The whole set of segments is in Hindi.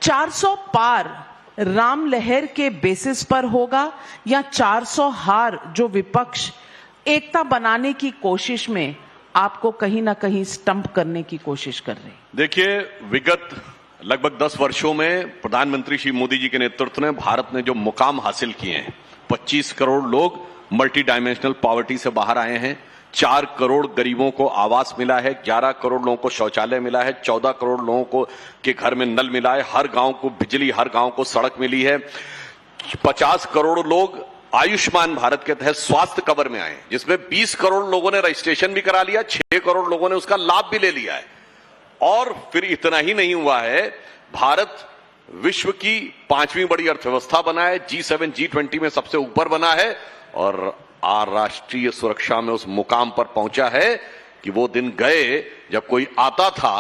400 पार राम लहर के बेसिस पर होगा या 400 हार जो विपक्ष एकता बनाने की कोशिश में आपको कहीं ना कहीं स्टंप करने की कोशिश कर रहे? देखिए, विगत लगभग 10 वर्षों में प्रधानमंत्री श्री मोदी जी के नेतृत्व में भारत ने जो मुकाम हासिल किए हैं, 25 करोड़ लोग मल्टी डायमेंशनल पॉवर्टी से बाहर आए हैं, 4 करोड़ गरीबों को आवास मिला है, 11 करोड़ लोगों को शौचालय मिला है, 14 करोड़ लोगों को के घर में नल मिला है, हर गांव को बिजली, हर गांव को सड़क मिली है, 50 करोड़ लोग आयुष्मान भारत के तहत स्वास्थ्य कवर में आए, जिसमें 20 करोड़ लोगों ने रजिस्ट्रेशन भी करा लिया, 6 करोड़ लोगों ने उसका लाभ भी ले लिया है। और फिर इतना ही नहीं हुआ है, भारत विश्व की 5वीं बड़ी अर्थव्यवस्था बना है, G7 G20 में सबसे ऊपर बना है और राष्ट्रीय सुरक्षा में उस मुकाम पर पहुंचा है कि वो दिन गए जब कोई आता था,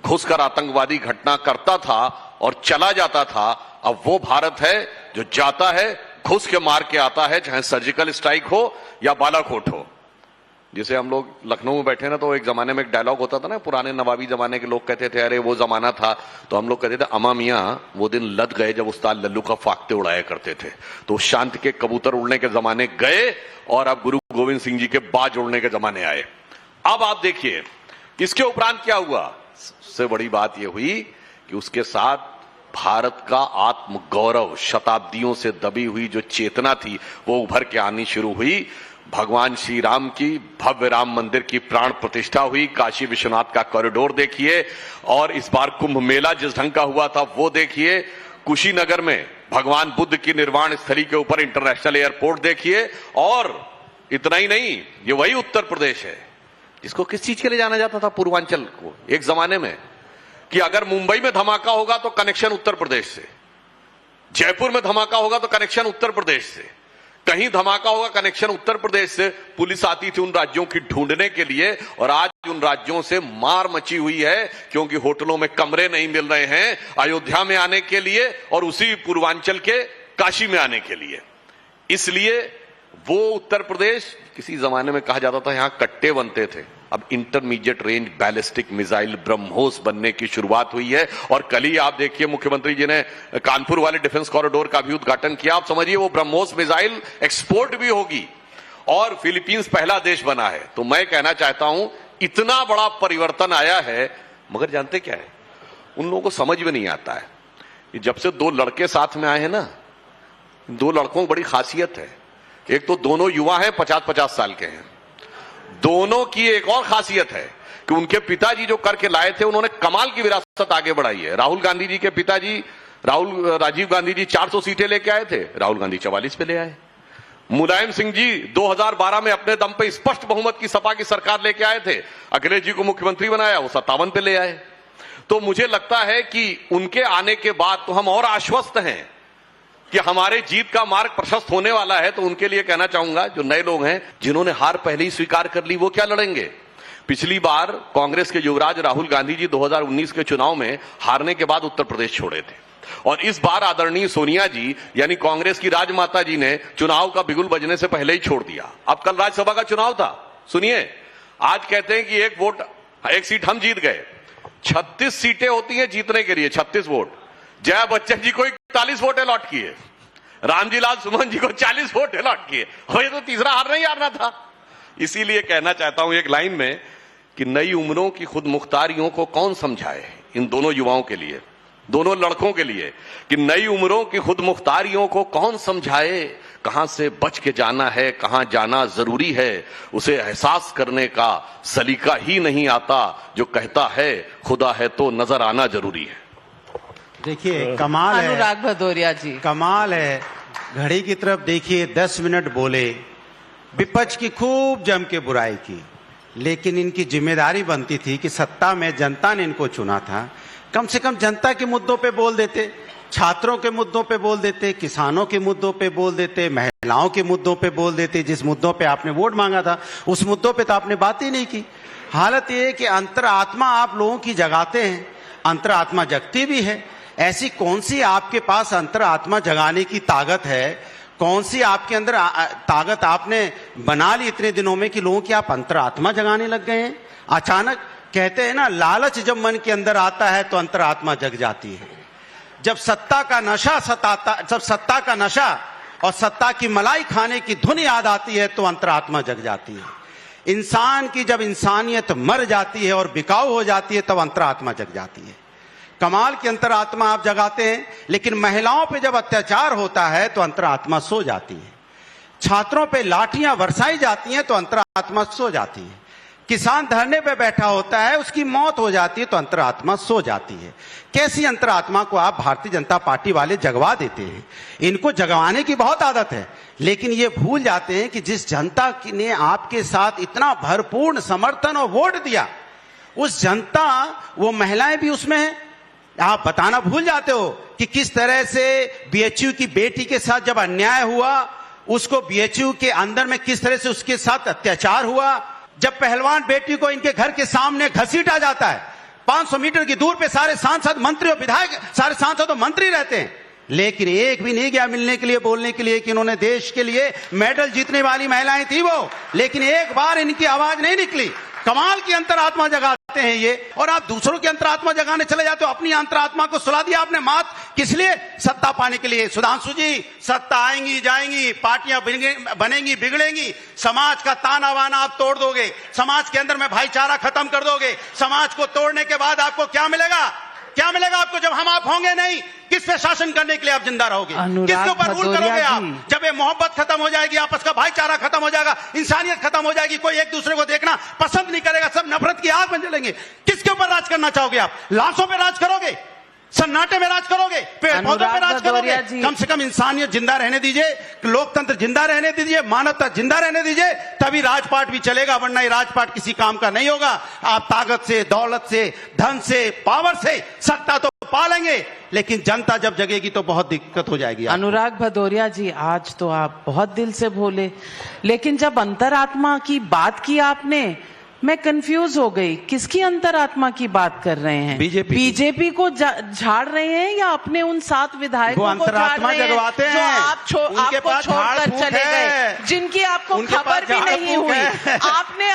घुसकर आतंकवादी घटना करता था और चला जाता था। अब वो भारत है जो जाता है, घुस के मार के आता है, चाहे सर्जिकल स्ट्राइक हो या बालाकोट हो। जिसे हम लोग लखनऊ में बैठे ना, तो एक जमाने में एक डायलॉग होता था ना, पुराने नवाबी जमाने के लोग कहते थे, अरे वो जमाना था, तो हम लोग कहते थे, अमा मियां वो दिन लद गए जब उस्ताद लल्लू का फाख्ते उड़ाया करते थे। तो शांति के कबूतर उड़ने के जमाने गए और अब गुरु गोविंद सिंह जी के बाज उड़ने के जमाने आए। अब आप देखिए इसके उपरांत क्या हुआ। सबसे बड़ी बात यह हुई कि उसके साथ भारत का आत्म गौरव, शताब्दियों से दबी हुई जो चेतना थी, वो उभर के आनी शुरू हुई। भगवान श्री राम की भव्य राम मंदिर की प्राण प्रतिष्ठा हुई, काशी विश्वनाथ का कॉरिडोर देखिए, और इस बार कुंभ मेला जिस ढंग का हुआ था वो देखिए, कुशीनगर में भगवान बुद्ध की निर्वाण स्थली के ऊपर इंटरनेशनल एयरपोर्ट देखिए। और इतना ही नहीं, ये वही उत्तर प्रदेश है जिसको किस चीज के लिए जाना जाता था, पूर्वांचल को, एक जमाने में, कि अगर मुंबई में धमाका होगा तो कनेक्शन उत्तर प्रदेश से, जयपुर में धमाका होगा तो कनेक्शन उत्तर प्रदेश से, कहीं धमाका होगा कनेक्शन उत्तर प्रदेश से। पुलिस आती थी उन राज्यों की ढूंढने के लिए, और आज उन राज्यों से मार मची हुई है क्योंकि होटलों में कमरे नहीं मिल रहे हैं अयोध्या में आने के लिए और उसी पूर्वांचल के काशी में आने के लिए। इसलिए वो उत्तर प्रदेश, किसी जमाने में कहा जाता था यहां कट्टे बनते थे, अब intermediate range ballistic missile BrahMos बनने की शुरुआत हुई है। और कल ही आप देखिए मुख्यमंत्री जी ने कानपुर वाले डिफेंस कॉरिडोर का भी उद्घाटन किया। आप समझिए वो ब्रह्मोस मिसाइल एक्सपोर्ट भी होगी और फिलीपींस पहला देश बना है। तो मैं कहना चाहता हूं, इतना बड़ा परिवर्तन आया है, मगर जानते क्या है, उन लोगों को समझ में नहीं आता है कि जब से 2 लड़के साथ में आए हैं ना, 2 लड़कों की बड़ी खासियत है। एक तो दोनों युवा हैं, 50-50 साल के हैं। दोनों की एक और खासियत है कि उनके पिताजी जो करके लाए थे, उन्होंने कमाल की विरासत आगे बढ़ाई है। राहुल गांधी जी के पिताजी राजीव गांधी जी 400 सीटें लेके आए थे, राहुल गांधी 44 पे ले आए। मुलायम सिंह जी 2012 में अपने दम पे स्पष्ट बहुमत की सपा की सरकार लेके आए थे, अखिलेश जी को मुख्यमंत्री बनाया, वो 57 पे ले आए। तो मुझे लगता है कि उनके आने के बाद तो हम और आश्वस्त हैं कि हमारे जीत का मार्ग प्रशस्त होने वाला है। तो उनके लिए कहना चाहूंगा, जो नए लोग हैं जिन्होंने हार पहले ही स्वीकार कर ली, वो क्या लड़ेंगे। पिछली बार कांग्रेस के युवराज राहुल गांधी जी 2019 के चुनाव में हारने के बाद उत्तर प्रदेश छोड़े थे, और इस बार आदरणीय सोनिया जी यानी कांग्रेस की राजमाता जी ने चुनाव का बिगुल बजने से पहले ही छोड़ दिया। अब कल राज्यसभा का चुनाव था, सुनिए, आज कहते हैं कि एक सीट हम जीत गए। 36 सीटें होती हैं जीतने के लिए, 36 वोट। जया बच्चन जी को 41 वोट अलॉट किए, रामजीलाल सुमन जी को 40 वोट अलॉट किए, और ये तो तीसरा हार नहीं हारना था। इसीलिए कहना चाहता हूं एक लाइन में कि नई उम्रों की खुद मुख्तारियों को कौन समझाए, इन दोनों युवाओं के लिए, दोनों लड़कों के लिए, कि नई उम्रों की खुद मुख्तारियों को कौन समझाए, कहां से बच के जाना है, कहां जाना जरूरी है, उसे एहसास करने का सलीका ही नहीं आता, जो कहता है खुदा है तो नजर आना जरूरी है। देखिए कमाल है, अनुराग भदौरिया जी, कमाल है। घड़ी की तरफ देखिए, 10 मिनट बोले, विपक्ष की खूब जम के बुराई की, लेकिन इनकी जिम्मेदारी बनती थी कि सत्ता में जनता ने इनको चुना था, कम से कम जनता के मुद्दों पे बोल देते, छात्रों के मुद्दों पे बोल देते, किसानों के मुद्दों पे बोल देते, महिलाओं के मुद्दों पे बोल देते। जिस मुद्दों पे आपने वोट मांगा था उस मुद्दों पे तो आपने बात ही नहीं की। हालत ये है कि अंतरात्मा आप लोगों की जगाते हैं, अंतरात्मा जगती भी है। ऐसी कौन सी आपके पास अंतरात्मा जगाने की ताकत है, कौन सी आपके अंदर ताकत आपने बना ली इतने दिनों में कि लोगों की आप अंतरात्मा जगाने लग गए हैं अचानक। कहते हैं ना, लालच जब मन के अंदर आता है तो अंतरात्मा जग जाती है। जब सत्ता का नशा सताता, जब सत्ता का नशा और सत्ता की मलाई खाने की धुन याद आती है तो अंतरात्मा जग जाती है। इंसान की जब इंसानियत मर जाती है और बिकाऊ हो जाती है तब अंतरात्मा जग जाती है। कमाल की अंतरात्मा आप जगाते हैं, लेकिन महिलाओं पे जब अत्याचार होता है तो अंतरात्मा सो जाती है। छात्रों पे लाठियां बरसाई जाती हैं तो अंतरात्मा सो जाती है। किसान धरने पे बैठा होता है, उसकी मौत हो जाती है तो अंतरात्मा सो जाती है। कैसी अंतरात्मा को आप भारतीय जनता पार्टी वाले जगवा देते हैं? इनको जगवाने की बहुत आदत है, लेकिन ये भूल जाते हैं कि जिस जनता ने आपके साथ इतना भरपूर समर्थन और वोट दिया, उस जनता, वो महिलाएं भी उसमें हैं। आप बताना भूल जाते हो कि किस तरह से बीएचयू की बेटी के साथ जब अन्याय हुआ, उसको बीएचयू के अंदर में किस तरह से उसके साथ अत्याचार हुआ। जब पहलवान बेटी को इनके घर के सामने घसीटा जाता है, 500 मीटर की दूर पे सारे सांसद, मंत्री और विधायक, सारे सांसद और मंत्री रहते हैं, लेकिन एक भी नहीं गया मिलने के लिए, बोलने के लिए कि इन्होंने देश के लिए मेडल जीतने वाली महिलाएं थी वो, लेकिन एक बार इनकी आवाज नहीं निकली। कमाल की अंतरात्मा जगाते हैं ये, और आप दूसरों की अंतरात्मा जगाने चले जाते हो। अपनी अंतरात्मा को सुला दिया आपने मात, किस लिए? सत्ता पाने के लिए। सुधांशु जी, सत्ता आएंगी जाएंगी, पार्टियां बनेंगी बिगड़ेंगी, समाज का ताना बाना आप तोड़ दोगे, समाज के अंदर में भाईचारा खत्म कर दोगे। समाज को तोड़ने के बाद आपको क्या मिलेगा? क्या मिलेगा आपको? जब हम आप होंगे नहीं, किस पे शासन करने के लिए आप जिंदा रहोगे? किसके ऊपर रूल करोगे आप? जब ये मोहब्बत खत्म हो जाएगी, आपस का भाईचारा खत्म हो जाएगा, इंसानियत खत्म हो जाएगी, कोई एक दूसरे को देखना पसंद नहीं करेगा, सब नफरत की आग में जलेंगे। किसके ऊपर राज करना चाहोगे आप? लाशों पे राज करोगे? सन्नाटे में राज करोगे? पेड़ पौधों पे राज करोगे? कम से कम इंसानियत जिंदा रहने दीजिए, लोकतंत्र जिंदा रहने दीजिए, मानवता जिंदा रहने दीजिए, तभी राजपाट भी चलेगा, वरना ये राजपाट किसी काम का नहीं होगा। आप ताकत से, दौलत से, धन से, पावर से सत्ता तो पा लेंगे, लेकिन जनता जब जगेगी तो बहुत दिक्कत हो जाएगी। अनुराग भदौरिया जी, आज तो आप बहुत दिल से बोले, लेकिन जब अंतरात्मा की बात की आपने, मैं कंफ्यूज हो गई। किसकी अंतरात्मा की बात कर रहे हैं? बीजेपी को झाड़ रहे हैं या अपने उन 7 विधायकों को झाड़ रहे हैं जगवाते हैं जो आपको छोड़कर चले गए, जिनकी आपको खबर भी नहीं हुई? आपने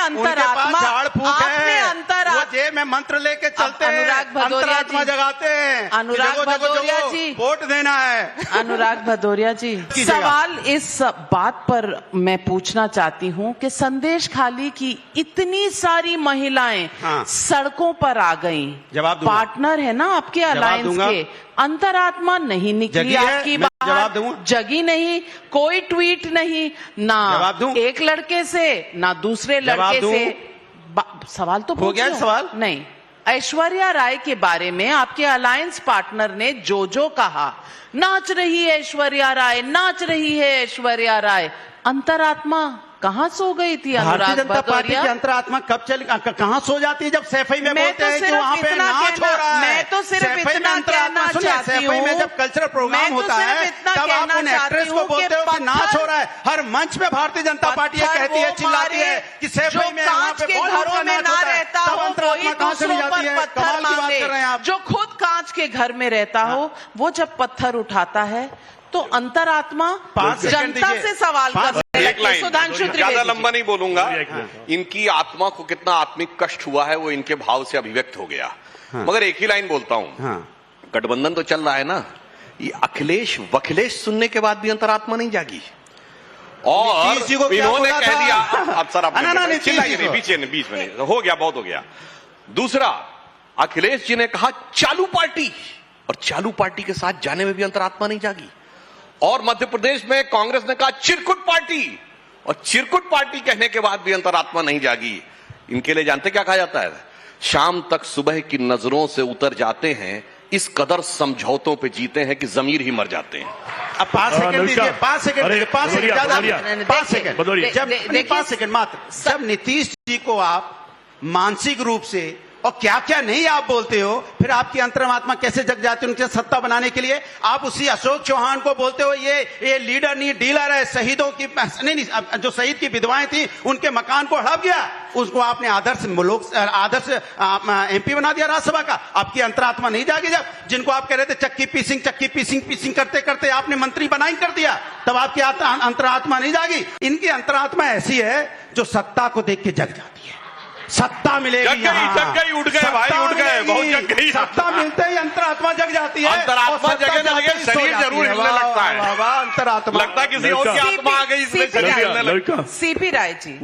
जेब में मंत्र लेके चलते हैं, अनुराग भदौरिया जी जगाते हैं। अनुराग भदौरिया जी, वोट देना है। अनुराग भदौरिया जी, सवाल इस बात पर मैं पूछना चाहती हूँ कि संदेश खाली की इतनी सारी महिलाएं सड़कों पर आ गईं, पार्टनर है ना आपके अलायंस के, अंतरात्मा नहीं निकली आपकी बाहर? जगी नहीं, कोई ट्वीट नहीं, ना एक लड़के से ना दूसरे लड़के से। सवाल तो हो गया सवाल नहीं। ऐश्वर्या राय के बारे में आपके अलायंस पार्टनर ने जो कहा, नाच रही है ऐश्वर्या राय, नाच रही है ऐश्वर्या राय, अंतरात्मा कहाँ सो गई थी? भारतीय जनता पार्टी की अंतरात्मा कब कहाँ सो जाती है? जब सैफई में बोलते हैं कि वहाँ पे नाच हो रहा है। मैं तो सिर्फ इतना कहना चाहती हूँ, में जब कल्चरल प्रोग्राम होता है तब आप उन एक्ट्रेस को बोलते हो कि नाच हो रहा है। हर मंच में भारतीय जनता पार्टी कहती है, चिल्लाती है कि सैफई में वहाँ पे घरों में ना रहता हो, अंतरात्मा कहाँ चली जाती है? कमाल की बात कर रहे हैं आप। जो खुद कांच के घर में रहता हो, वो जब पत्थर उठाता है तो अंतरात्मा जनता से सवाल कर। एक लाइन, ज्यादा लंबा नहीं बोलूंगा। इनकी आत्मा को कितना आत्मिक कष्ट हुआ है वो इनके भाव से अभिव्यक्त हो गया। मगर एक ही लाइन बोलता हूं, गठबंधन तो चल रहा है ना, ये अखिलेश वखिलेश सुनने के बाद भी अंतरात्मा नहीं जागी, और इन्होंने कह दिया अब सर आप बीच में हो गया, बहुत हो गया। दूसरा, अखिलेश जी ने कहा चालू पार्टी, और चालू पार्टी के साथ जाने में भी अंतरात्मा नहीं जागी। और मध्य प्रदेश में कांग्रेस ने कहा चिरकुट पार्टी, और चिरकुट पार्टी कहने के बाद भी अंतरात्मा नहीं जागी। इनके लिए जानते क्या कहा जाता है? शाम तक सुबह की नजरों से उतर जाते हैं, इस कदर समझौतों पे जीते हैं कि जमीर ही मर जाते हैं। अब 5 सेकंड दीजिए, 5 सेकंड मात्र। जब नीतीश जी को आप मानसिक रूप से और क्या क्या नहीं आप बोलते हो, फिर आपकी अंतरात्मा कैसे जग जाती है उनके सत्ता बनाने के लिए? आप उसी अशोक चौहान को बोलते हो ये लीडर नहीं डीलर है, शहीदों की नहीं, जो शहीद की विधवाएं थी उनके मकान को हड़प गया, उसको आपने आदर्श एमपी बना दिया राज्यसभा का। आपकी अंतरात्मा नहीं जागी? जब जिनको आप कह रहे थे चक्की पीसिंग करते करते आपने मंत्री बनाई कर दिया, तब आपकी अंतरात्मा नहीं जागी? इनकी अंतरात्मा ऐसी है जो सत्ता को देख के जग जाती है, सत्ता मिलेगी जग गई, यहाँ। जग गई, उठ गए भाई, सत्ता उठ गए, मिलेगी। बहुत जग गई। सत्ता मिलते ही अंतरात्मा जग जाती है। अंतरात्मा और सत्ता जगने लगे, जाते ही सो शरीर जाती जरूर है। हिलने वाह, लगता है। वाह, वाह, अंतरात्मा लगता है किसी और की आत्मा आ गई, इसलिए सीपी शरीर हिलने लगा। सीपी राय जी।